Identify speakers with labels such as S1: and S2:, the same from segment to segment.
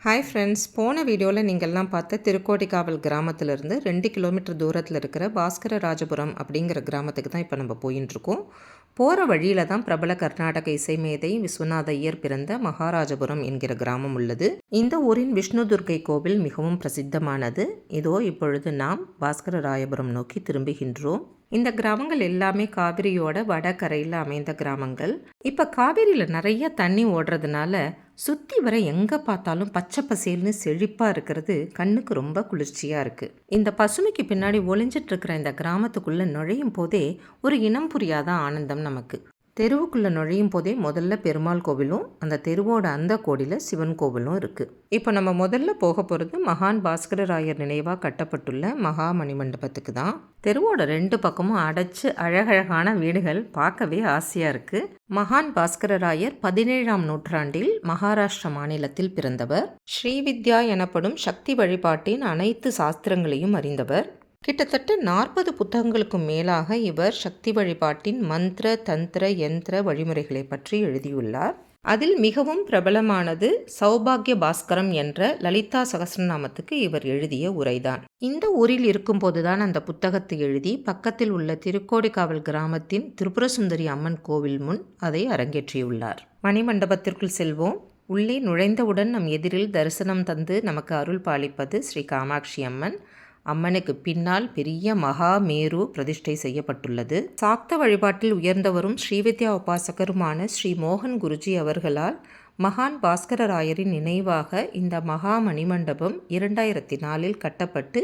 S1: Hi friends, போன வீடியோவில் நீங்கள்லாம் பார்த்த திருக்கோடிக்காவல் கிராமத்திலிருந்து 2 கிலோமீட்டர் தூரத்தில் இருக்கிற பாஸ்கர ராஜபுரம் அப்படிங்கிற கிராமத்துக்கு தான் இப்போ நம்ம போயின்ட்டுருக்கோம். போகிற வழியில் தான் பிரபல கர்நாடக இசை மேதை விஸ்வநாத ஐயர் பிறந்த மகாராஜபுரம் என்கிற கிராமம் உள்ளது. இந்த ஊரின் விஷ்ணு துர்க்கை கோவில் மிகவும் பிரசித்தமானது. இதோ இப்பொழுது நாம் பாஸ்கர ராயபுரம் நோக்கி திரும்புகின்றோம். இந்த கிராமங்கள் எல்லாமே காவிரியோட வடகரையில் அமைந்த கிராமங்கள். இப்போ காவிரியில் நிறைய தண்ணி ஓடுறதுனால சுற்றி வர எங்கே பார்த்தாலும் பச்சை பசேல்னு செழிப்பாக இருக்கிறது கண்ணுக்கு ரொம்ப குளிர்ச்சியாக இருக்குது. இந்த பசுமைக்கு பின்னாடி ஒளிஞ்சிட்டு இருக்கிற இந்த கிராமத்துக்குள்ளே நுழையும் போதே ஒரு இனம் புரியாத ஆனந்தம் நமக்கு. தெருவுக்குள்ளே நுழையும் போதே முதல்ல பெருமாள் கோவிலும் அந்த தெருவோட அந்த கோடியில் சிவன் கோவிலும் இருக்குது. இப்போ நம்ம முதல்ல போக போகிறது மகான் பாஸ்கரராயர் நினைவாக கட்டப்பட்டுள்ள மகா மணிமண்டபத்துக்கு தான். தெருவோட 2 பக்கமும் அடைச்சு அழகழகான வீடுகள் பார்க்கவே ஆசையாக இருக்குது. மகான் பாஸ்கரராயர் 17ஆம் நூற்றாண்டில் மகாராஷ்டிரா மாநிலத்தில் பிறந்தவர். ஸ்ரீவித்யா எனப்படும் சக்தி வழிபாட்டின் அனைத்து சாஸ்திரங்களையும் அறிந்தவர். கிட்டத்தட்ட 40 புத்தகங்களுக்கும் மேலாக இவர் சக்தி வழிபாட்டின் மந்திர தந்திர யந்திர வழிமுறைகளை பற்றி எழுதியுள்ளார். அதில் மிகவும் பிரபலமானது சௌபாகிய பாஸ்கரம் என்ற லலிதா சகஸ்ரநாமத்துக்கு இவர் எழுதிய உரைதான். இந்த ஊரில் இருக்கும்போதுதான் அந்த புத்தகத்தை எழுதி பக்கத்தில் உள்ள திருக்கோடிக்காவல் கிராமத்தின் திரிபுரசுந்தரி அம்மன் கோவில் முன் அதை அரங்கேற்றியுள்ளார். மணிமண்டபத்திற்குள் செல்வோம். உள்ளே நுழைந்தவுடன் நம் எதிரில் தரிசனம் தந்து நமக்கு அருள் பாலிப்பது ஸ்ரீ காமாட்சி அம்மன். அம்மனுக்கு பின்னால் பெரிய மகாமேரு பிரதிஷ்டை செய்யப்பட்டுள்ளது. சாக்த வழிபாட்டில் உயர்ந்தவரும் ஸ்ரீவித்யா உபாசகருமான ஸ்ரீ மோகன் குருஜி அவர்களால் மகான் பாஸ்கரராயரின் நினைவாக இந்த மகா மணிமண்டபம் 2004இல் கட்டப்பட்டு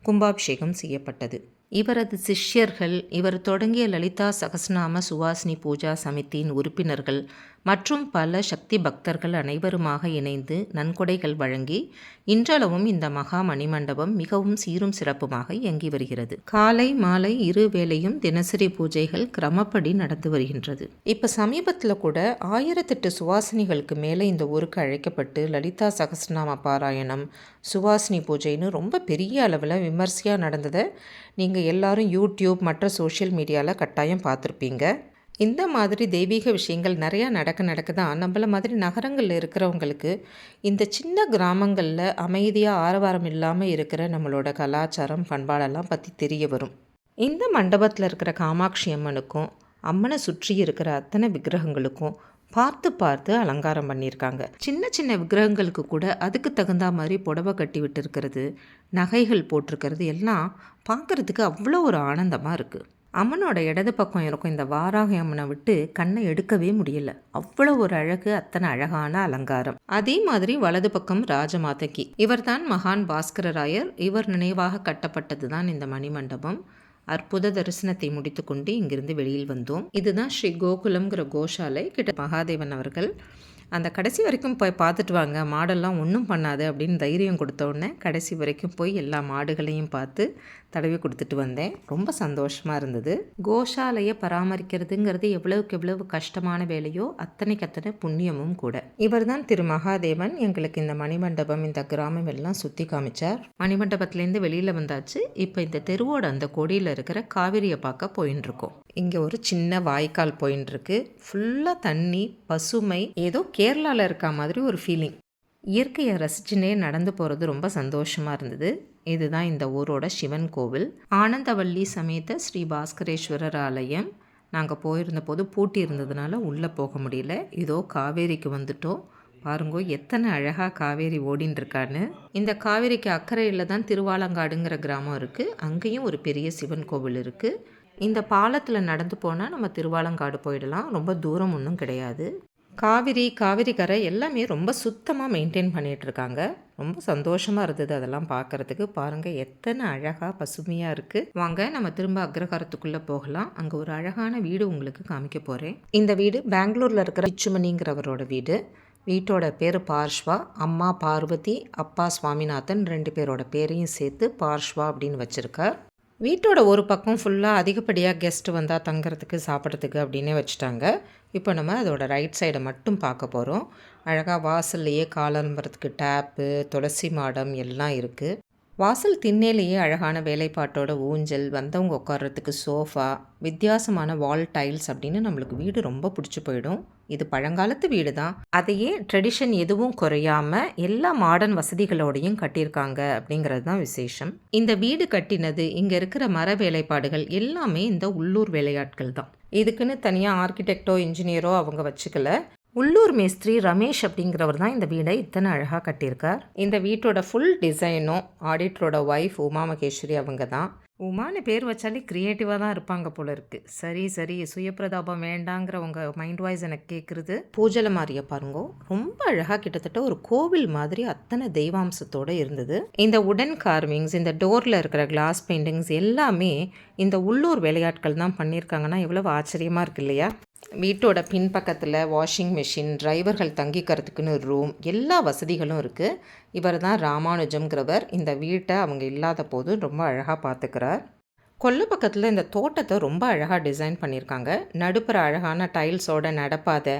S1: கும்பாபிஷேகம் செய்யப்பட்டது. இவரது சிஷ்யர்கள், இவர் தொடங்கிய லலிதா சகஸ்ரநாம சுவாசினி பூஜா சமிதியின் உறுப்பினர்கள் மற்றும் பல சக்தி பக்தர்கள் அனைவருமாக இணைந்து நன்கொடைகள் வழங்கி இன்றளவும் இந்த மகா மணிமண்டபம் மிகவும் சீரும் சிறப்புமாக இயங்கி வருகிறது. காலை மாலை 2 வேளையும் தினசரி பூஜைகள் கிரமப்படி நடந்து வருகின்றது. இப்போ சமீபத்தில் கூட 1008 சுவாசினிகளுக்கு மேலே இந்த ஊருக்கு அழைக்கப்பட்டு லலிதா சகஸ்ரநாம பாராயணம், சுவாசினி பூஜைன்னு ரொம்ப பெரிய அளவில் விமர்சையாக நடந்ததை நீங்கள் எல்லாரும் யூடியூப் மற்ற சோஷியல் மீடியாவில் கட்டாயம் பார்த்துருப்பீங்க. இந்த மாதிரி தெய்வீக விஷயங்கள் நிறையா நடக்க தான் நம்மள மாதிரி நகரங்களில் இருக்கிறவங்களுக்கு இந்த சின்ன கிராமங்களில் அமைதியாக ஆரவாரம் இல்லாமல் இருக்கிற நம்மளோட கலாச்சாரம் பண்பாடெல்லாம் பற்றி தெரிய வரும். இந்த மண்டபத்தில் இருக்கிற காமாட்சி அம்மனுக்கும் அம்மனை சுற்றி இருக்கிற அத்தனை விக்கிரகங்களுக்கும் பார்த்து அலங்காரம் பண்ணியிருக்காங்க. சின்ன சின்ன விக்கிரகங்களுக்கு கூட அதுக்கு தகுந்த மாதிரி புடவை கட்டி விட்டு இருக்கிறது, நகைகள் போட்டிருக்கிறது எல்லாம் பார்க்குறதுக்கு அவ்வளோ ஒரு ஆனந்தமாக இருக்குது. அம்மனோட இடது பக்கம் இருக்கும் இந்த வாராகி அம்மனை விட்டு கண்ணை எடுக்கவே முடியல. அவ்வளோ ஒரு அழகு, அத்தனை அழகான அலங்காரம். அதே மாதிரி வலது பக்கம் ராஜமாதகி. இவர்தான் மகான் பாஸ்கரராயர். இவர் நினைவாக கட்டப்பட்டது தான் இந்த மணிமண்டபம். அற்புத தரிசனத்தை முடித்து கொண்டு இங்கிருந்து வெளியில் வந்தோம். இதுதான் ஸ்ரீ கோகுலம்ங்கிற கோஷாலை கிட்ட. மகாதேவன் அவர்கள் அந்த கடைசி வரைக்கும் போய் பார்த்துட்டு வாங்க, மாடெல்லாம் ஒன்றும் பண்ணாது அப்படின்னு தைரியம் கொடுத்த உடனே கடைசி வரைக்கும் போய் எல்லா மாடுகளையும் பார்த்து தடவி கொடுத்துட்டு வந்தேன். ரொம்ப சந்தோஷமாக இருந்தது. கோஷாலையை பராமரிக்கிறதுங்கிறது எவ்வளவுக்கு எவ்வளவு கஷ்டமான வேலையோ அத்தனை புண்ணியமும் கூட. இவர் தான் திரு மகாதேவன் எங்களுக்கு இந்த மணிமண்டபம், இந்த கிராமம் எல்லாம் சுற்றி காமிச்சார். மணிமண்டபத்துலேருந்து வெளியில் வந்தாச்சு. இப்போ இந்த தெருவோட அந்த கொடியில் இருக்கிற காவிரியை பார்க்க போயின்னு இருக்கோம். இங்கே ஒரு சின்ன வாய்க்கால் போயின்னு இருக்கு. ஃபுல்லாக தண்ணி, பசுமை, ஏதோ கேரளாவில் இருக்க மாதிரி ஒரு ஃபீலிங். இயற்கையை ரசிச்சுனே நடந்து போகிறது ரொம்ப சந்தோஷமாக இருந்தது. இதுதான் இந்த ஊரோட சிவன் கோவில். ஆனந்தவல்லி சமேத ஸ்ரீ பாஸ்கரேஸ்வரர் ஆலயம். நாங்கள் போயிருந்த போது பூட்டி இருந்ததுனால உள்ளே போக முடியல. இதோ காவேரிக்கு வந்துட்டோம். பாருங்கோ எத்தனை அழகாக காவேரி ஓடின்னு இருக்கான்னு. இந்த காவேரிக்கு அக்கறையில் தான் திருவாலங்காடுங்கிற கிராமம் இருக்குது. அங்கேயும் ஒரு பெரிய சிவன் கோவில் இருக்குது. இந்த பாலத்தில் நடந்து போனால் நம்ம திருவாலங்காடு போயிடலாம். ரொம்ப தூரம் ஒன்றும் கிடையாது. காவிரி கரை எல்லாமே ரொம்ப சுத்தமாக மெயின்டைன் பண்ணிகிட்ருக்காங்க. ரொம்ப சந்தோஷமாக இருந்தது அதெல்லாம் பார்க்குறதுக்கு. பாருங்கள் எத்தனை அழகாக பசுமையாக இருக்குது. வாங்க நம்ம திரும்ப அக்ரஹாரத்துக்குள்ளே போகலாம். அங்கே ஒரு அழகான வீடு உங்களுக்கு காமிக்க போகிறேன். இந்த வீடு பெங்களூரில் இருக்கிற பிச்சுமணிங்கிறவரோட வீடு. வீட்டோட பேர் பார்ஷ்வா. அம்மா பார்வதி, அப்பா சுவாமிநாதன், 2 பேரோட பேரையும் சேர்த்து பார்ஷ்வா அப்படின்னு வச்சுருக்கார். வீட்டோட ஒரு பக்கம் ஃபுல்லாக அதிகப்படியாக கெஸ்ட் வந்தால் தங்குறதுக்கு சாப்பிட்றதுக்கு அப்படின்னே வச்சுட்டாங்க. இப்போ நம்ம அதோட ரைட் சைடை மட்டும் பார்க்க போகிறோம். அழகாக வாசல்லையே காலம்புறதுக்கு டேப்பு, துளசி மாடம் எல்லாம் இருக்குது. வாசல் திண்ணையிலேயே அழகான வேலைப்பாட்டோட ஊஞ்சல், வந்தவங்க உட்கார்றதுக்கு சோஃபா, வித்தியாசமான வால் டைல்ஸ் அப்படின்னு நம்மளுக்கு வீடு ரொம்ப பிடிச்சி போயிடும். இது பழங்காலத்து வீடு தான். அதையே ட்ரெடிஷன் எதுவும் குறையாம எல்லா மாடர்ன் வசதிகளோடையும் கட்டியிருக்காங்க அப்படிங்கிறது தான் விசேஷம். இந்த வீடு கட்டினது, இங்கே இருக்கிற மர வேலைப்பாடுகள் எல்லாமே இந்த உள்ளூர் வேலையாட்கள் தான். இதுக்குன்னு தனியாக ஆர்கிடெக்டோ இன்ஜினியரோ அவங்க வச்சுக்கல. உள்ளூர் மேஸ்திரி ரமேஷ் அப்படிங்கிறவர் தான் இந்த வீடை இத்தனை அழகாக கட்டியிருக்கார். இந்த வீட்டோட ஃபுல் டிசைனும் ஆடிட்டரோட ஒய்ஃப் உமா மகேஸ்வரி அவங்க தான். உமான்னு பேர் வச்சாலே க்ரியேட்டிவாக தான் இருப்பாங்க போல இருக்கு. சரி சுயப்பிரதாபம் வேண்டாங்கிற உங்கள் மைண்ட் வாய்ஸ் எனக்கு கேட்குறது. பூஜலை மாதிரியை பாருங்க, ரொம்ப அழகாக கிட்டத்தட்ட ஒரு கோவில் மாதிரி அத்தனை தெய்வாம்சத்தோடு இருந்தது. இந்த உடன் கார்விங்ஸ், இந்த டோரில் இருக்கிற கிளாஸ் பெயிண்டிங்ஸ் எல்லாமே இந்த உள்ளூர் வேலையாட்கள் தான் பண்ணியிருக்காங்கன்னா எவ்வளவு ஆச்சரியமாக இருக்கு இல்லையா? வீட்டோட பின்பக்கத்தில் வாஷிங் மிஷின், டிரைவர்கள் தங்கிக்கிறதுக்குன்னு ரூம், எல்லா வசதிகளும் இருக்குது. இவர் தான் ராமானுஜம்ங்கிறவர். இந்த வீட்டை அவங்க இல்லாத போது ரொம்ப அழகாக பார்த்துக்கிறார். கொல்லை பக்கத்தில் இந்த தோட்டத்தை ரொம்ப அழகாக டிசைன் பண்ணியிருக்காங்க. நடுப்புற அழகான டைல்ஸோட நடப்பாதை,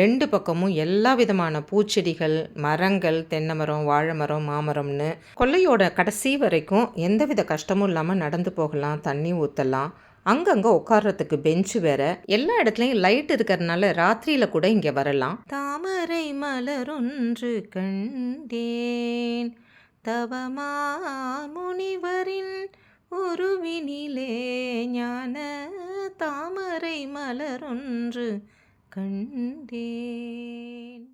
S1: 2 பக்கமும் எல்லா விதமான பூச்செடிகள், மரங்கள், தென்னை மரம், வாழை மரம், மாமரம்னு கொல்லையோட கடைசி வரைக்கும் எந்தவித கஷ்டமும் இல்லாமல் நடந்து போகலாம், தண்ணி ஊற்றலாம். அங்கங்கே உட்கார்றதுக்கு பெஞ்சு வேற. எல்லா இடத்துலையும் லைட் இருக்கிறதுனால ராத்திரியில் கூட இங்கே வரலாம். தாமரை மலரொன்று கண்டேன் தவமா முனிவரின் உருவினிலே ஞான தாமரை மலரொன்று கண்டேன்.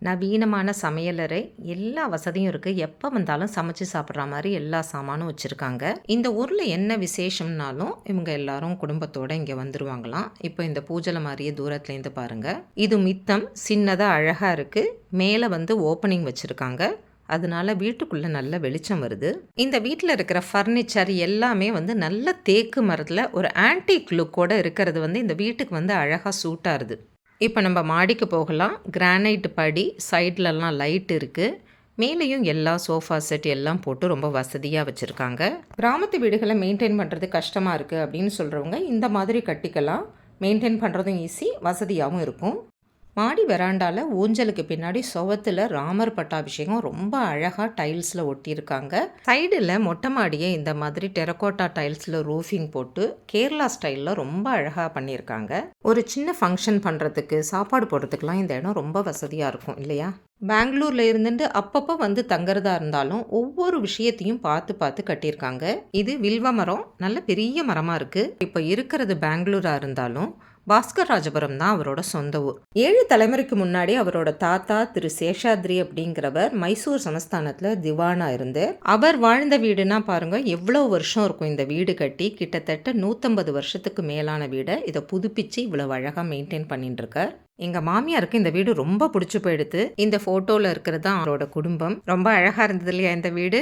S1: நவீனமான சமையலறை, எல்லா வசதியும் இருக்குது. எப்போ வந்தாலும் சமைச்சு சாப்பிட்ற மாதிரி எல்லா சாமானும் வச்சுருக்காங்க. இந்த ஊரில் என்ன விசேஷம்னாலும் இவங்க எல்லாரும் குடும்பத்தோடு இங்கே வந்துடுவாங்களாம். இப்போ இந்த பூஜலை மாதிரியே தூரத்துலேருந்து பாருங்கள். இது மித்தம் சின்னதாக அழகாக இருக்குது. மேலே ஓப்பனிங் வச்சுருக்காங்க. அதனால வீட்டுக்குள்ளே நல்ல வெளிச்சம் வருது. இந்த வீட்டில் இருக்கிற ஃபர்னிச்சர் எல்லாமே நல்ல தேக்கு மரத்தில் ஒரு ஆன்டிக் லுக்கோடு இருக்கிறது இந்த வீட்டுக்கு அழகாக சூட்டாகுது. இப்போ நம்ம மாடிக்கு போகலாம். கிரானைட் படி, சைட்லலாம் லைட் இருக்குது. மேலேயும் எல்லா சோஃபா செட் எல்லாம் போட்டு ரொம்ப வசதியாக வச்சுருக்காங்க. கிராமத்து வீடுகளை மெயின்டைன் பண்ணுறது கஷ்டமாக இருக்குது அப்படின்னு சொல்கிறவங்க இந்த மாதிரி கட்டிக்கலாம். மெயின்டைன் பண்ணுறதும் ஈஸி, வசதியாகவும் இருக்கும். மாடி வெராண்டாவில் ஊஞ்சலுக்கு பின்னாடி சுவத்தில் ராமர் பட்டாபிஷேகம் ரொம்ப அழகாக டைல்ஸில் ஒட்டியிருக்காங்க. சைடில் மொட்டை மாடியை இந்த மாதிரி டெரக்கோட்டா டைல்ஸில் ரூஃபிங் போட்டு கேரளா ஸ்டைலில் ரொம்ப அழகாக பண்ணியிருக்காங்க. ஒரு சின்ன ஃபங்க்ஷன் பண்ணுறதுக்கு, சாப்பாடு போடுறதுக்கெலாம் இந்த இடம் ரொம்ப வசதியாக இருக்கும் இல்லையா? பெங்களூரில் இருந்துட்டு அப்பப்போ தங்குறதா இருந்தாலும் ஒவ்வொரு விஷயத்தையும் பார்த்து கட்டியிருக்காங்க. இது வில்வ மரம், நல்ல பெரிய மரமாக இருக்குது. இப்போ இருக்கிறது பெங்களூராக இருந்தாலும் பாஸ்கர் ராஜபுரம் தான் அவரோட சொந்த ஊர். 7 தலைமுறைக்கு முன்னாடி அவரோட தாத்தா திரு சேஷாத்ரி அப்படிங்கிறவர் மைசூர் சமஸ்தானத்தில் திவானா இருந்தார். அவர் வாழ்ந்த வீடுனா பாருங்க எவ்வளோ வருஷம் இருக்கும் இந்த வீடு கட்டி. கிட்டத்தட்ட 150 வருஷத்துக்கு மேலான வீடை இதை புதுப்பிச்சு இவ்வளவு அழகாக மெயின்டைன் பண்ணிட்டு இருக்கார். எங்கள் மாமியாருக்கு இந்த வீடு ரொம்ப பிடிச்சி போயிடுது. இந்த ஃபோட்டோவில் இருக்கிறது தான் அவரோட குடும்பம். ரொம்ப அழகாக இருந்தது இல்லையா இந்த வீடு?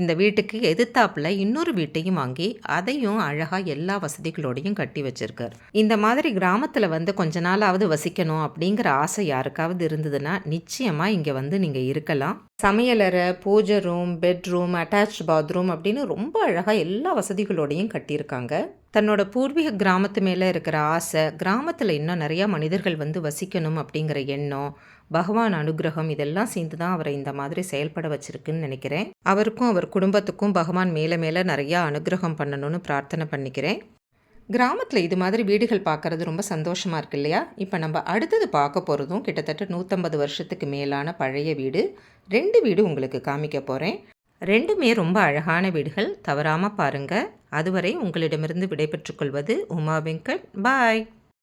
S1: இந்த வீட்டுக்கு எதிர்த்தாப்புல இன்னொரு வீட்டையும் வாங்கி அதையும் அழகாக எல்லா வசதிகளோடையும் கட்டி வச்சிருக்கார். இந்த மாதிரி கிராமத்தில் கொஞ்ச நாளாவது வசிக்கணும் அப்படிங்கிற ஆசை யாருக்காவது இருந்ததுன்னா நிச்சயமாக இங்கே நீங்கள் இருக்கலாம். சமையலறை, பூஜை ரூம், பெட்ரூம், அட்டாச்ட் பாத்ரூம் அப்படின்னு ரொம்ப அழகாக எல்லா வசதிகளோடையும் கட்டியிருக்காங்க. தன்னோட பூர்வீக கிராமத்து மேலே இருக்கிற ஆசை, கிராமத்தில் இன்னும் நிறையா மனிதர்கள் வசிக்கணும் அப்படிங்கிற எண்ணம், பகவான் அனுகிரகம் இதெல்லாம் சேர்ந்து தான் அவரை இந்த மாதிரி செயல்பட வச்சிருக்குன்னு நினைக்கிறேன். அவருக்கும் அவர் குடும்பத்துக்கும் பகவான் மேலே மேலே நிறையா அனுகிரகம் பண்ணணும்னு பிரார்த்தனை பண்ணிக்கிறேன். கிராமத்தில் இது மாதிரி வீடுகள் பார்க்குறது ரொம்ப சந்தோஷமாக இருக்கு இல்லையா? இப்போ நம்ம அடுத்தது பார்க்க போகிறதும் கிட்டத்தட்ட 150 வருஷத்துக்கு மேலான பழைய வீடு. 2 வீடு உங்களுக்கு காமிக்க போகிறேன். 2மே ரொம்ப அழகான வீடுகள். தவறாமல் பாருங்கள். அதுவரை உங்களிடமிருந்து விடைபெற்றுக் கொள்வது உமா வெங்கட். பாய்.